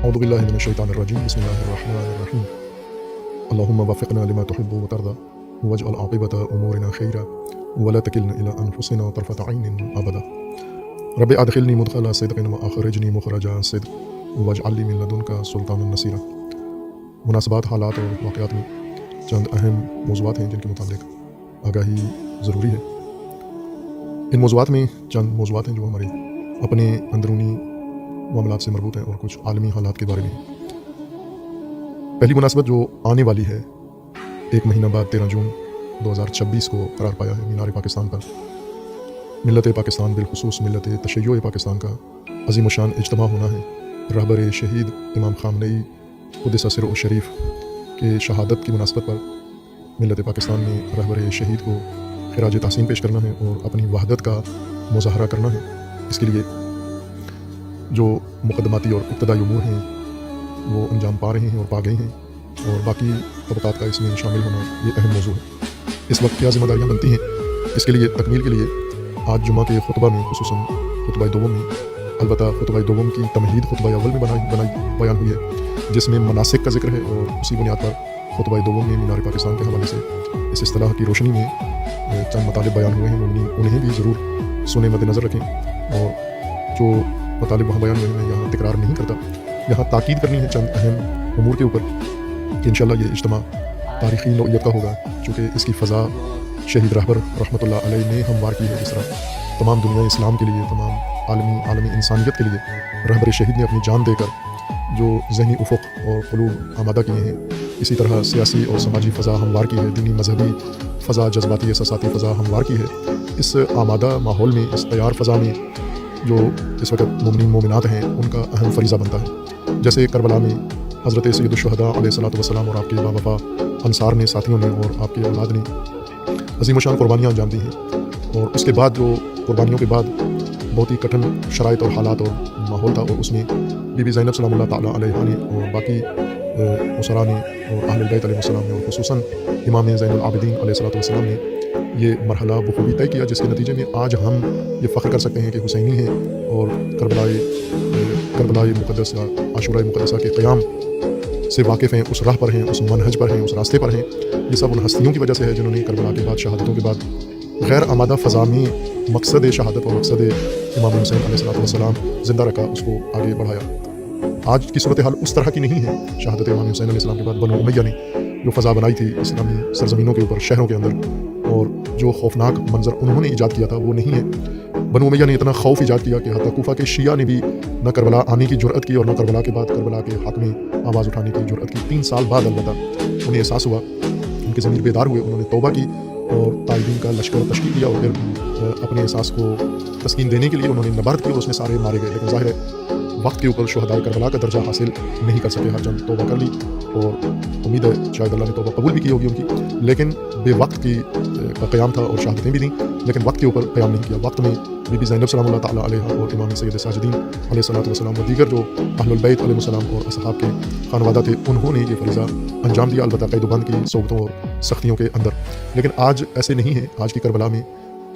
اعوذ باللہ من الشیطان الرجیم بسم اللہ الرحمن الرحیم اللہم وفقنا لما تحب وترضى واجعل عاقبۃ امورنا خیرا ولا تکلنا الی انفسنا طرفۃ عین ابدا رب ادخلنی مدخل صدق واخرجنی مخرج صدق واجعل لی من لدنک سلطانا نصیرا۔ مناسبات، حالات اور واقعات میں چند اہم موضوعات ہیں جن کے متعلق آگاہی ضروری ہے۔ ان موضوعات میں چند موضوعات ہیں جو ہمارے اپنے اندرونی معاملات سے مربوط ہیں اور کچھ عالمی حالات کے بارے میں ہیں۔ پہلی مناسبت جو آنے والی ہے، ایک مہینہ بعد 13 جون 2026 کو قرار پایا ہے مینار پاکستان پر ملت پاکستان، بالخصوص ملت تشیع پاکستان کا عظیم الشان اجتماع ہونا ہے۔ رہبر شہید امام خامنئی قدس سرہ الشریف کے شہادت کی مناسبت پر ملت پاکستان نے رہبر شہید کو خراج تحسین پیش کرنا ہے اور اپنی وحدت کا مظاہرہ کرنا ہے۔ اس کے لیے جو مقدماتی اور ابتدائی امور ہیں وہ انجام پا رہے ہیں اور پا گئے ہیں، اور باقی طبقات کا اس میں شامل ہونا یہ اہم موضوع ہے۔ اس وقت کیا ذمہ داریاں بنتی ہیں، اس کے لیے تکمیل کے لیے آج جمعہ کے خطبہ میں، خصوصاً خطبہ دوم میں، البتہ خطبہ دوم کی تمہید خطبہ اول میں بیان ہوئی ہے، جس میں مناسک کا ذکر ہے، اور اسی بنیاد پر خطبہ دوم میں مینار پاکستان کے حوالے سے اس اصطلاح کی روشنی میں چند مطالب بیان ہوئے ہیں، انہیں بھی ضرور سنے مد نظر رکھیں، اور جو مطالب وہاں بیان ہوئے ہیں میں یہاں تکرار نہیں کرتا، یہاں تاکید کرنی ہے چند اہم امور کے اوپر کہ انشاءاللہ یہ اجتماع تاریخی نوعیت کا ہوگا، چونکہ اس کی فضا شہید رہبر رحمۃ اللہ علیہ نے ہموار کی ہے۔ جس طرح تمام دنیا اسلام کے لیے، تمام عالمی انسانیت کے لیے رہبر شہید نے اپنی جان دے کر جو ذہنی افق اور قلوب آمادہ کیے ہیں، اسی طرح سیاسی اور سماجی فضا ہموار کی ہے، دینی مذہبی فضا، جذباتی احساساتی فضا ہموار کی ہے۔ اس آمادہ ماحول میں، اس تیار فضا میں جو اس وقت مومنین مومنات ہیں ان کا اہم فریضہ بنتا ہے۔ جیسے کربلا میں حضرت سید الشہداء علیہ الصلوۃ والسلام اور آپ کے باوفا انصار نے، ساتھیوں نے اور آپ کے اولاد نے عظیم الشان قربانیاں انجام دی ہیں، اور اس کے بعد جو قربانیوں کے بعد بہت ہی کٹھن شرائط اور حالات اور ماحول تھا، اور اس میں بی بی زینب سلام اللہ تعالیٰ علیہ نے اور باقی اسرا نے اور اہل البیت علیہ السلام نے، اور خصوصاً امام زین العابدین علیہ الصلوۃ والسلام نے یہ مرحلہ بخوبی طے کیا، جس کے نتیجے میں آج ہم یہ فخر کر سکتے ہیں کہ حسینی ہیں، اور کربلائے مقدس یا عاشورہ مقدسہ کے قیام سے واقف ہیں، اس راہ پر ہیں، اس منہج پر ہیں، اس راستے پر ہیں۔ یہ سب ان ہستیوں کی وجہ سے ہے جنہوں نے کربلا کے بعد، شہادتوں کے بعد غیر آمادہ فضا میں مقصد شہادت اور مقصد امام حسین علیہ الصلوۃ والسلام زندہ رکھا، اس کو آگے بڑھایا۔ آج کی صورتحال اس طرح کی نہیں ہے۔ شہادت امام حسین علیہ السلام کے بعد بنو امیہ نے جو فضا بنائی تھی اسلامی سرزمینوں کے اوپر، شہروں کے اندر، اور جو خوفناک منظر انہوں نے ایجاد کیا تھا وہ نہیں ہے۔ بنو امیہ نے اتنا خوف ایجاد کیا کہ حتیٰ کوفہ کے شیعہ نے بھی نہ کربلا آنے کی جرأت کی، اور نہ کربلا کے بعد کربلا کے حق میں آواز اٹھانے کی جرأت کی۔ 3 سال بعد البتہ انہیں احساس ہوا، ان کے ضمیر بیدار ہوئے، انہوں نے توبہ کی اور طالبین کا لشکر تشکیل کیا، اور پھر اپنے احساس کو تسکین دینے کے لیے انہوں نے نبرد کی، اور اس میں سارے مارے گئے۔ لیکن ظاہر ہے وقت کے اوپر شہداء کربلا کا درجہ حاصل نہیں کر سکے، ہر چند توبہ کر لی، اور امید ہے شاید اللہ نے توبہ قبول بھی کی ہوگی ان کی، لیکن بے وقت کی کا قیام تھا، اور شہادتیں بھی دیں لیکن وقت کے اوپر قیام نہیں کیا۔ وقت میں بی بی زینب سلام اللہ تعالیٰ علیہ اور امام سید ساجدین علیہ الصلوۃ والسلام و دیگر جو اہل البیت علیہ السلام اور اصحاب کے خانوادہ تھے، انہوں نے یہ فریضہ انجام دیا، البتہ قید و بند کی صعوبتوں اور سختیوں کے اندر۔ لیکن آج ایسے نہیں ہے۔ آج کی کربلا میں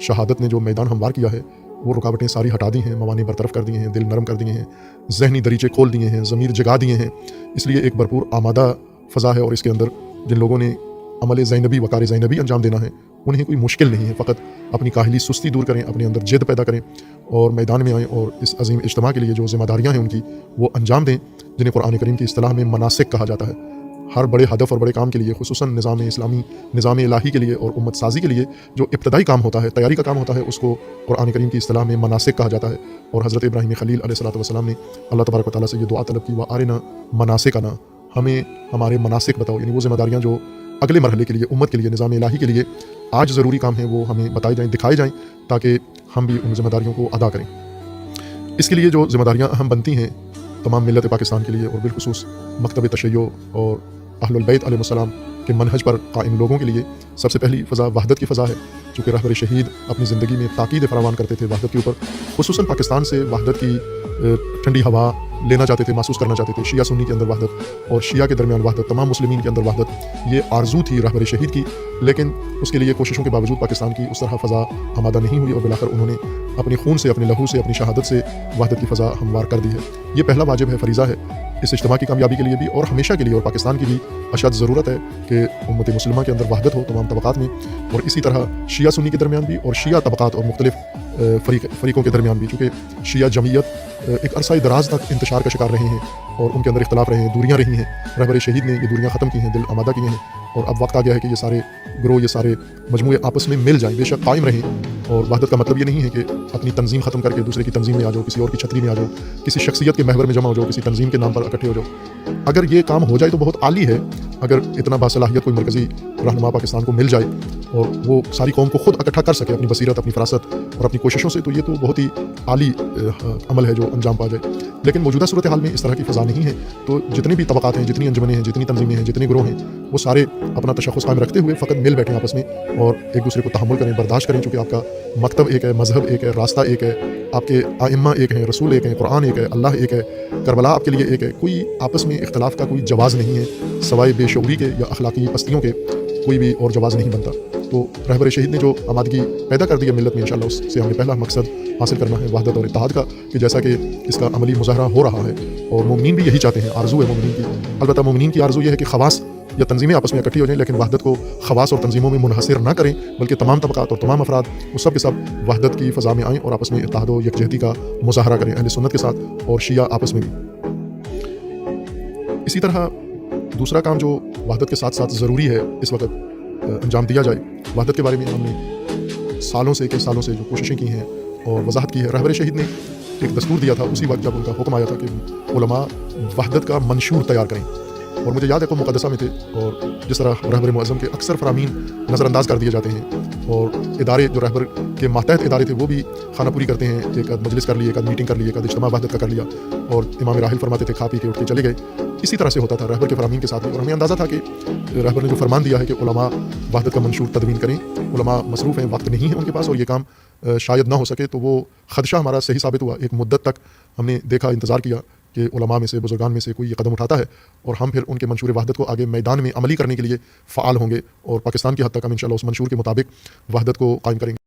شہادت نے جو میدان ہموار کیا ہے، وہ رکاوٹیں ساری ہٹا دی ہیں، موانع برطرف کر دیے ہیں، دل نرم کر دیے ہیں، ذہنی دریچے کھول دیے ہیں، ضمیر جگا دیے ہیں۔ اس لیے ایک بھرپور آمادہ فضا ہے، اور اس کے اندر جن لوگوں نے عمل زینبی، وقار زینبی انجام دینا ہے، انہیں کوئی مشکل نہیں ہے۔ فقط اپنی کاہلی سستی دور کریں، اپنے اندر جد پیدا کریں، اور میدان میں آئیں، اور اس عظیم اجتماع کے لیے جو ذمہ داریاں ہیں ان کی وہ انجام دیں، جنہیں قرآن کریم کی اصطلاح میں مناسک کہا جاتا ہے۔ ہر بڑے ہدف اور بڑے کام کے لیے، خصوصاً نظام اسلامی، نظام الہی کے لیے اور امت سازی کے لیے جو ابتدائی کام ہوتا ہے، تیاری کا کام ہوتا ہے، اس کو قرآن کریم کی اصطلاح میں مناسک کہا جاتا ہے۔ اور حضرت ابراہیم خلیل علیہ الصلوۃ والسلام نے اللہ تبارک و تعالیٰ سے یہ دعا طلب کی، وَأَرِنَا مَنَاسِكَنَا، ہمیں ہمارے مناسک بتاؤ، یعنی وہ ذمہ داریاں جو اگلے مرحلے کے لیے، امت کے لیے، نظام الہی کے لیے آج ضروری کام ہیں، وہ ہمیں بتائے جائیں، دکھائے جائیں، تاکہ ہم بھی ان ذمہ داریوں کو ادا کریں۔ اس کے لیے جو ذمہ داریاں اہم بنتی ہیں تمام ملت پاکستان کے لیے، اور بالخصوص مکتب تشیع اور اہل البیت علیہ السلام کے منہج پر قائم لوگوں کے لیے سب سے پہلی فضا وحدت کی فضا ہے، چونکہ رہبر شہید اپنی زندگی میں تاکید فراوان کرتے تھے وحدت کے اوپر، خصوصاً پاکستان سے وحدت کی ٹھنڈی ہوا لینا چاہتے تھے، محسوس کرنا چاہتے تھے۔ شیعہ سنی کے اندر وحدت اور شیعہ کے درمیان وحدت، تمام مسلمین کے اندر وحدت، یہ آرزو تھی رہبر شہید کی، لیکن اس کے لیے کوششوں کے باوجود پاکستان کی اس طرح فضا آمادہ نہیں ہوئی اور بالآخر انہوں نے اپنے خون سے، اپنے لہو سے، اپنی شہادت سے وحدت کی فضا ہموار کر دی ہے۔ یہ پہلا واجب ہے، فریضہ ہے اس اجتماع کی کامیابی کے لیے بھی اور ہمیشہ کے لیے، اور پاکستان کی بھی اشد ضرورت ہے کہ امت مسلمہ کے اندر وحدت ہو تمام طبقات میں، اور اسی طرح شیعہ سنی کے درمیان بھی اور شیعہ طبقات اور مختلف فریقوں کے درمیان بھی، چونکہ شیعہ جمعیت ایک عرصہ دراز تک انتشار کا شکار رہے ہیں اور ان کے اندر اختلاف رہے ہیں، دوریاں رہی ہیں۔ رہبر شہید نے یہ دوریاں ختم کی ہیں، دل آمادہ کیے ہیں، اور اب وقت آ گیا ہے کہ یہ سارے گروہ، یہ سارے مجموعے آپس میں مل جائیں، بے شک قائم رہیں۔ اور وحدت کا مطلب یہ نہیں ہے کہ اپنی تنظیم ختم کر کے دوسرے کی تنظیم میں آ جاؤ، کسی اور کی چھتری میں آ جاؤ، کسی شخصیت کے محور میں جمع ہو جاؤ، کسی تنظیم کے نام پر اکٹھے ہو جاؤ۔ اگر یہ کام ہو جائے تو بہت عالی ہے، اگر اتنا باصلاحیت کوئی مرکزی رہنما پاکستان کو مل جائے اور وہ ساری قوم کو خود اکٹھا کر سکے اپنی بصیرت، اپنی فراست اور اپنی کوششوں سے، تو یہ تو بہت ہی عالی عمل ہے جو انجام پا جائے۔ لیکن موجودہ صورتحال میں اس طرح کی فضا نہیں ہے، تو جتنی بھی طبقات ہیں، جتنی انجمنیں ہیں، جتنی تنظیمیں ہیں، جتنے گروہ ہیں، وہ سارے اپنا تشخص قائم رکھتے ہوئے فقط مل بیٹھیں آپس میں اور ایک دوسرے کو تحمل کریں، برداشت کریں، چونکہ آپ کا مکتب ایک ہے، مذہب ایک ہے، راستہ ایک ہے، آپ کے ائمہ ایک ہیں، رسول ایک ہیں، قرآن ایک ہے، اللہ ایک ہے، کربلا آپ کے لیے ایک ہے۔ کوئی آپس میں اختلاف کا کوئی جواز نہیں ہے، سوائے بے شعوری کے یا اخلاقی پستیوں کے کوئی بھی اور جواز نہیں بنتا۔ تو رہبر شہید نے جو آمادگی پیدا کر دی ہے ملت میں، انشاءاللہ اس سے ہمیں پہلا مقصد حاصل کرنا ہے وحدت اور اتحاد کا، کہ جیسا کہ اس کا عملی مظاہرہ ہو رہا ہے اور مومنین بھی یہی چاہتے ہیں، آرزو ہے مومنین کی۔ البتہ مومنین کی آرزو یہ ہے کہ خواص یا تنظیمیں آپس میں اکٹھی ہو جائیں، لیکن وحدت کو خواص اور تنظیموں میں منحصر نہ کریں، بلکہ تمام طبقات اور تمام افراد وہ سب کے سب وحدت کی فضا میں آئیں اور آپس میں اتحاد و یکجہتی کا مظاہرہ کریں، اہل سنت کے ساتھ اور شیعہ آپس میں بھی۔ اسی طرح دوسرا کام جو وحدت کے ساتھ ساتھ ضروری ہے اس وقت انجام دیا جائے، وحدت کے بارے میں ہم نے کئی سالوں سے جو کوششیں کی ہیں اور وضاحت کی ہے۔ رہبر شہید نے ایک دستور دیا تھا اسی وقت جب ان کا حکم آیا تھا کہ علماء وحدت کا منشور تیار کریں، اور مجھے یاد ہے قوم مقدسہ میں تھے، اور جس طرح رہبر معظم کے اکثر فرامین نظر انداز کر دیے جاتے ہیں، اور ادارے جو رہبر کے ماتحت ادارے تھے وہ بھی خانہ پوری کرتے ہیں، ایک آدھ مجلس کر لی، ایک آدھ میٹنگ کر لی، ایک آدھ اجتماع وحدت کا کر لیا، اور امام راحل فرماتے تھے کھا پی کے اٹھ کے چلے گئے۔ اسی طرح سے ہوتا تھا رہبر کے فرامین کے ساتھ بھی، اور ہمیں اندازہ تھا کہ رہبر نے جو فرمان دیا ہے کہ علماء وحدت کا منشور تدوین کریں، علماء مصروف ہیں، وقت نہیں ہے ان کے پاس اور یہ کام شاید نہ ہو سکے، تو وہ خدشہ ہمارا صحیح ثابت ہوا۔ ایک مدت تک ہم نے دیکھا، انتظار کیا کہ علماء میں سے، بزرگان میں سے کوئی یہ قدم اٹھاتا ہے، اور ہم پھر ان کے منشور وحدت کو آگے میدان میں عملی کرنے کے لیے فعال ہوں گے، اور پاکستان کی حد تک ہم انشاءاللہ اس منشور کے مطابق وحدت کو قائم کریں گے۔